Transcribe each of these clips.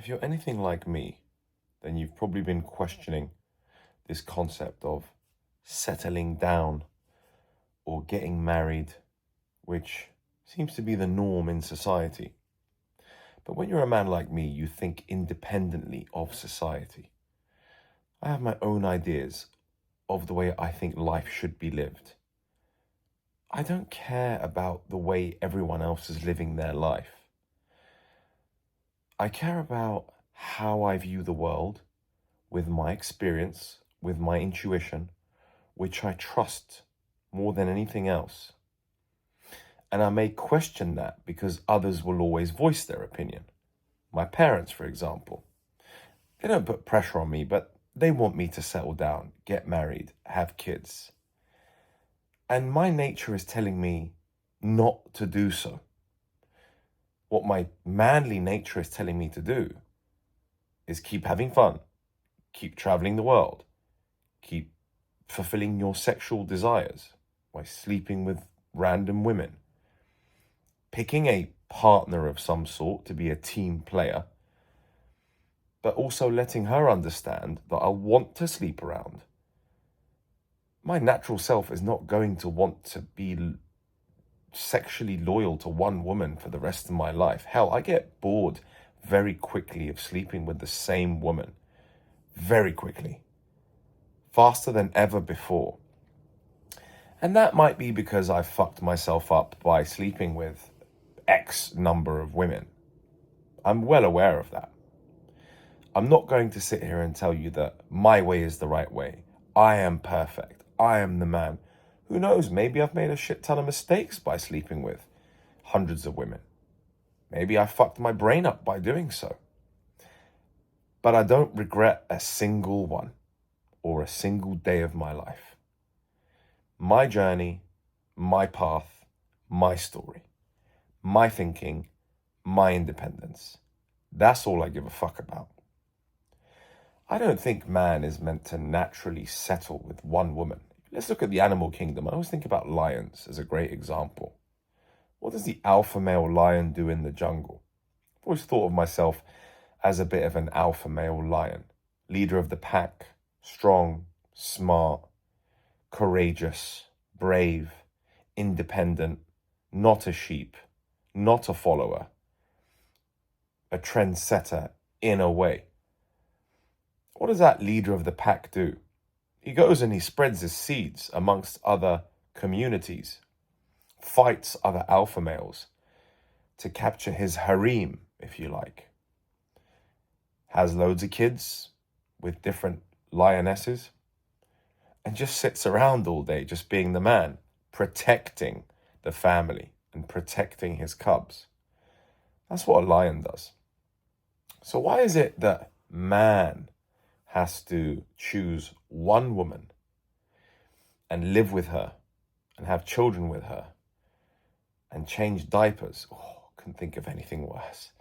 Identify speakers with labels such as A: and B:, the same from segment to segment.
A: If you're anything like me, then you've probably been questioning this concept of settling down or getting married, which seems to be the norm in society. But when you're a man like me, you think independently of society. I have my own ideas of the way I think life should be lived. I don't care about the way everyone else is living their life. I care about how I view the world with my experience, with my intuition, which I trust more than anything else. And I may question that because others will always voice their opinion. My parents, for example, they don't put pressure on me, but they want me to settle down, get married, have kids. And my nature is telling me not to do so. What my manly nature is telling me to do is keep having fun, keep traveling the world, keep fulfilling your sexual desires by sleeping with random women, picking a partner of some sort to be a team player, but also letting her understand that I'll want to sleep around. My natural self is not going to want to be sexually loyal to one woman for the rest of my life. Hell, I get bored very quickly of sleeping with the same woman. Very quickly. Faster than ever before. And that might be because I fucked myself up by sleeping with X number of women. I'm well aware of that. I'm not going to sit here and tell you that my way is the right way. I am perfect. I am the man. Who knows? Maybe I've made a shit ton of mistakes by sleeping with hundreds of women. Maybe I fucked my brain up by doing so. But I don't regret a single one or a single day of my life. My journey, my path, my story, my thinking, my independence. That's all I give a fuck about. I don't think man is meant to naturally settle with one woman. Let's look at the animal kingdom. I always think about lions as a great example. What does the alpha male lion do in the jungle? I've always thought of myself as a bit of an alpha male lion, leader of the pack, strong, smart, courageous, brave, independent, not a sheep, not a follower, a trendsetter in a way. What does that leader of the pack do? He goes and he spreads his seeds amongst other communities, fights other alpha males to capture his harem, if you like. Has loads of kids with different lionesses and just sits around all day just being the man, protecting the family and protecting his cubs. That's what a lion does. So why is it that man has to choose one woman and live with her and have children with her and change diapers? Oh, couldn't think of anything worse.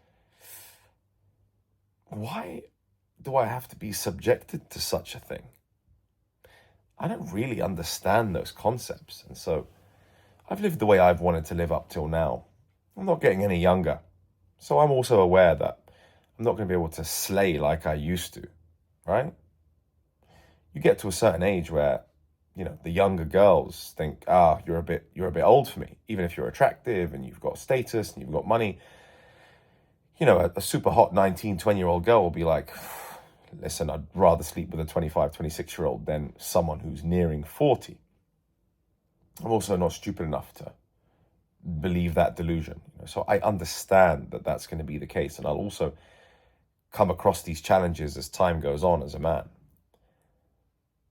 A: Why do I have to be subjected to such a thing? I don't really understand those concepts. And so I've lived the way I've wanted to live up till now. I'm not getting any younger. So I'm also aware that I'm not going to be able to slay like I used to, right? You get to a certain age where, the younger girls think, you're a bit old for me. Even if you're attractive and you've got status and you've got money, a super hot 19, 20-year-old girl will be like, listen, I'd rather sleep with a 25, 26-year-old than someone who's nearing 40. I'm also not stupid enough to believe that delusion. So I understand that that's going to be the case. And I'll also come across these challenges as time goes on as a man.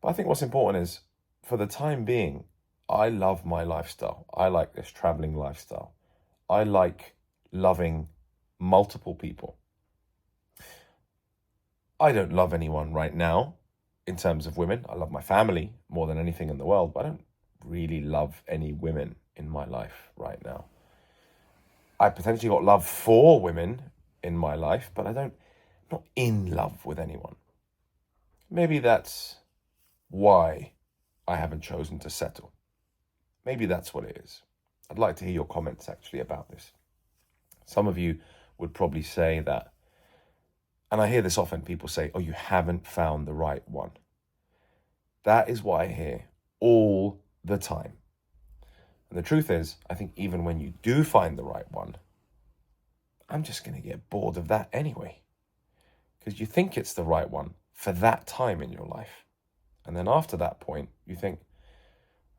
A: But I think what's important is, for the time being, I love my lifestyle. I like this traveling lifestyle. I like loving multiple people. I don't love anyone right now in terms of women. I love my family more than anything in the world, but I don't really love any women in my life right now. I potentially got love for women in my life, but I'm not in love with anyone. Maybe that's why I haven't chosen to settle. Maybe that's what it is. I'd like to hear your comments actually about this. Some of you would probably say that And I hear this often, people say, oh, you haven't found the right one. That is what I hear all the time. And the truth is, I think even when you do find the right one, I'm just going to get bored of that anyway. Because you think it's the right one for that time in your life. And then after that point, you think,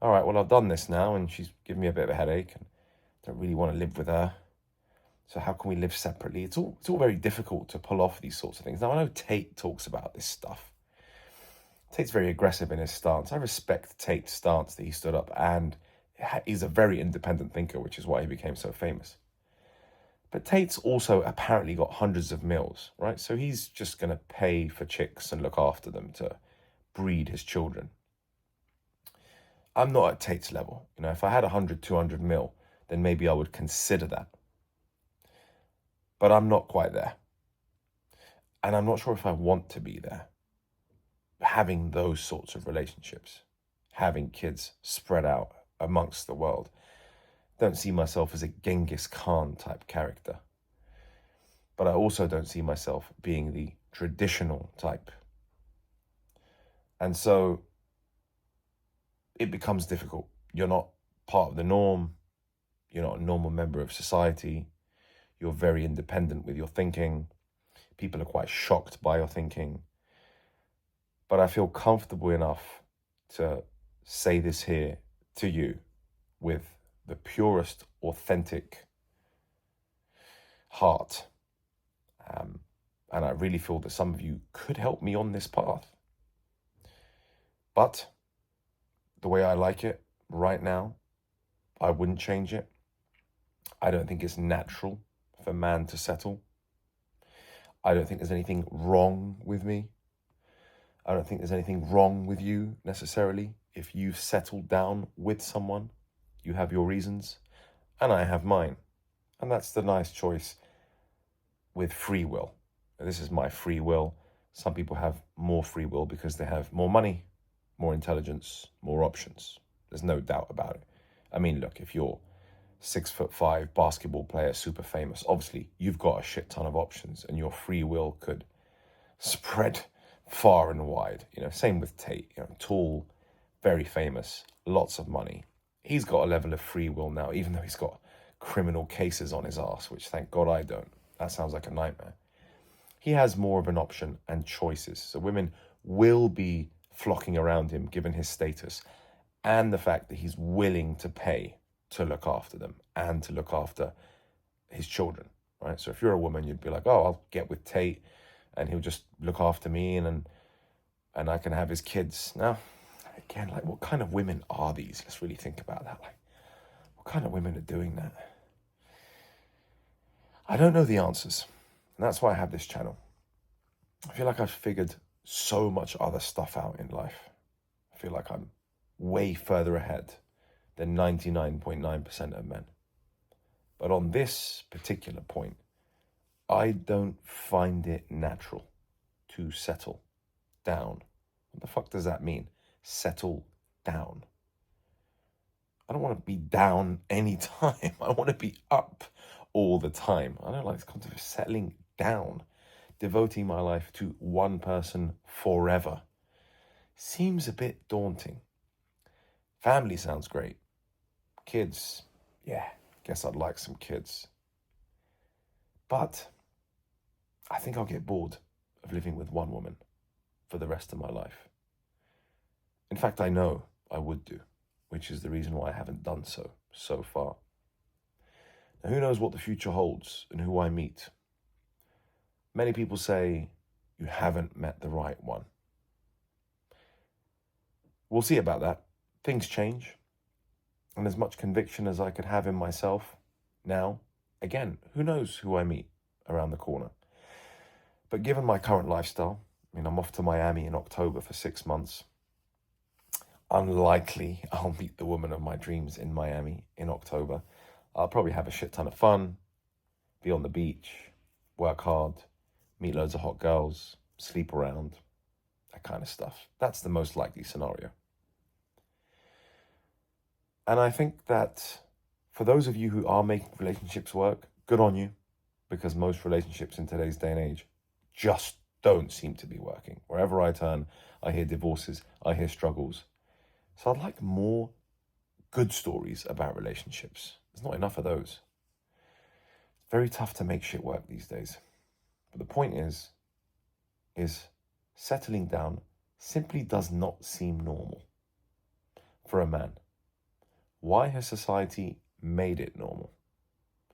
A: all right, well, I've done this now and she's given me a bit of a headache and I don't really want to live with her. So how can we live separately? It's all very difficult to pull off these sorts of things. Now, I know Tate talks about this stuff. Tate's very aggressive in his stance. I respect Tate's stance that he stood up, and he's a very independent thinker, which is why he became so famous. But Tate's also apparently got hundreds of mils, right? So he's just going to pay for chicks and look after them to breed his children. I'm not at Tate's level. You know, if I had 100, 200 mil, then maybe I would consider that. But I'm not quite there. And I'm not sure if I want to be there. Having those sorts of relationships, having kids spread out amongst the world. Don't see myself as a Genghis Khan type character. But I also don't see myself being the traditional type. And so it becomes difficult. You're not part of the norm. You're not a normal member of society. You're very independent with your thinking. People are quite shocked by your thinking. But I feel comfortable enough to say this here to you with the purest, authentic heart. And I really feel that some of you could help me on this path. But the way I like it right now, I wouldn't change it. I don't think it's natural for man to settle. I don't think there's anything wrong with me. I don't think there's anything wrong with you necessarily. If you've settled down with someone, you have your reasons, and I have mine. And that's the nice choice with free will. This is my free will. Some people have more free will because they have more money, more intelligence, more options. There's no doubt about it. I mean, look, if you're 6'5" basketball player, super famous, obviously you've got a shit ton of options and your free will could spread far and wide. You know, same with Tate, you know, tall, very famous, lots of money. He's got a level of free will now, even though he's got criminal cases on his ass, which thank God I don't. That sounds like a nightmare. He has more of an option and choices. So women will be flocking around him given his status and the fact that he's willing to pay to look after them and to look after his children, right? So if you're a woman, you'd be like, oh, I'll get with Tate and he'll just look after me and I can have his kids. Now, again, like, what kind of women are these? Let's really think about that. Like, what kind of women are doing that? I don't know the answers. And that's why I have this channel. I feel like I've figured so much other stuff out in life. I feel like I'm way further ahead than 99.9% of men. But on this particular point, I don't find it natural to settle down. What the fuck does that mean? Settle down. I don't want to be down anytime. I want to be up all the time. I don't like this concept of settling down, devoting my life to one person forever. Seems a bit daunting. Family sounds great. Kids, yeah, guess I'd like some kids. But I think I'll get bored of living with one woman for the rest of my life. In fact, I know I would do, which is the reason why I haven't done so far. Now, who knows what the future holds and who I meet? Many people say you haven't met the right one. We'll see about that. Things change. And as much conviction as I could have in myself now, again, who knows who I meet around the corner. But given my current lifestyle, I mean, I'm off to Miami in October for 6 months. Unlikely I'll meet the woman of my dreams in Miami in October. I'll probably have a shit ton of fun, be on the beach, work hard, meet loads of hot girls, sleep around, that kind of stuff. That's the most likely scenario. And I think that for those of you who are making relationships work, good on you, because most relationships in today's day and age just don't seem to be working. Wherever I turn, I hear divorces, I hear struggles. So I'd like more good stories about relationships. There's not enough of those. It's very tough to make shit work these days. But the point is settling down simply does not seem normal for a man. Why has society made it normal?